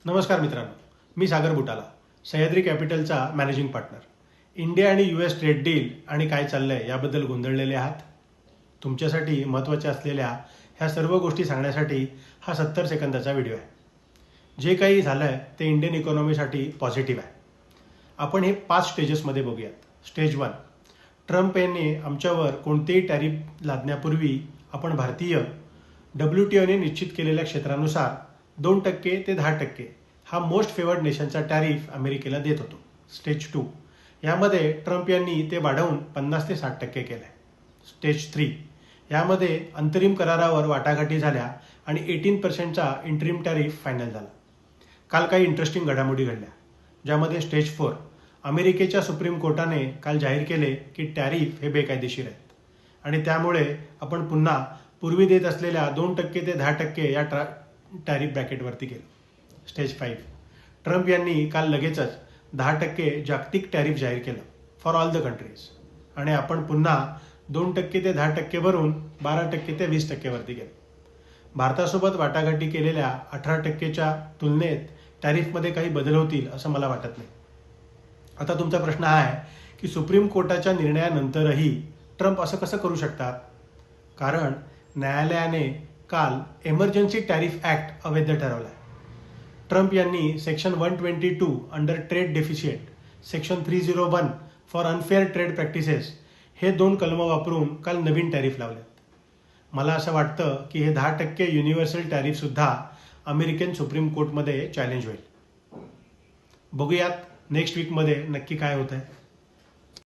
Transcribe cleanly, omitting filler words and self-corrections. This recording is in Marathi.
नमस्कार मित्रांनो, मी सागर बुटाला, सह्याद्री कॅपिटलचा मॅनेजिंग पार्टनर. इंडिया आणि US ट्रेड डील आणि काय चाललंय याबद्दल गोंधळलेले आहात. तुमच्यासाठी महत्त्वाच्या असलेल्या ह्या सर्व गोष्टी सांगण्यासाठी हा 70 सेकंदाचा व्हिडिओ आहे. जे काही झालंय ते इंडियन इकॉनॉमीसाठी पॉझिटिव्ह आहे. आपण हे 5 स्टेजेसमध्ये बघूयात. स्टेज 1, ट्रम्प यांनी आमच्यावर कोणतेही टॅरिफ लादण्यापूर्वी आपण भारतीय WTOने निश्चित केलेल्या क्षेत्रानुसार 2% ते 10% हा मोस्ट फेवर्ड नेशनचा टॅरिफ अमेरिकेला देत होतो. स्टेज 2, यामध्ये ट्रम्प यांनी ते वाढवून 50 ते 60% केलं आहे. स्टेज 3, यामध्ये अंतरिम करारावर वाटाघाटी झाल्या आणि 18% इंटरिम टॅरिफ फायनल झाला. काल काही इंटरेस्टिंग घडामोडी घडल्या, ज्यामध्ये स्टेज 4, अमेरिकेच्या सुप्रीम कोर्टाने काल जाहीर केले की टॅरिफ हे बेकायदेशीर आहेत आणि त्यामुळे आपण पुन्हा पूर्वी देत असलेल्या 2% ते 10% या टॅरिफ ब्रॅकेटवरती गेलो. स्टेज 5, ट्रम्प यांनी काल लगेचच 10% जागतिक टॅरिफ जाहीर केलं फॉर ऑल द कंट्रीज आणि आपण पुन्हा 2% ते 10% वरून 12% ते 20% वरती गेलो. भारतासोबत वाटाघाटी केलेल्या 18%च्या तुलनेत टॅरिफमध्ये काही बदल होतील असं मला वाटत नाही. आता तुमचा प्रश्न हा आहे की सुप्रीम कोर्टाच्या निर्णयानंतरही ट्रम्प असं कसं करू शकतात. कारण न्यायालयाने काल एमर्जन्सी टॅरिफ ॲक्ट अवैध ठरवला आहे. ट्रम्प यांनी section 122 under trade deficient, section 301 for unfair trade practices हे 2 कलमं वापरून काल नवीन टॅरिफ लावलेत. मला असं वाटतं की हे 10% युनिव्हर्सल टॅरिफसुद्धा अमेरिकन सुप्रीम कोर्टमध्ये चॅलेंज होईल. बघूयात नेक्स्ट वीकमध्ये नक्की काय होतं आहे.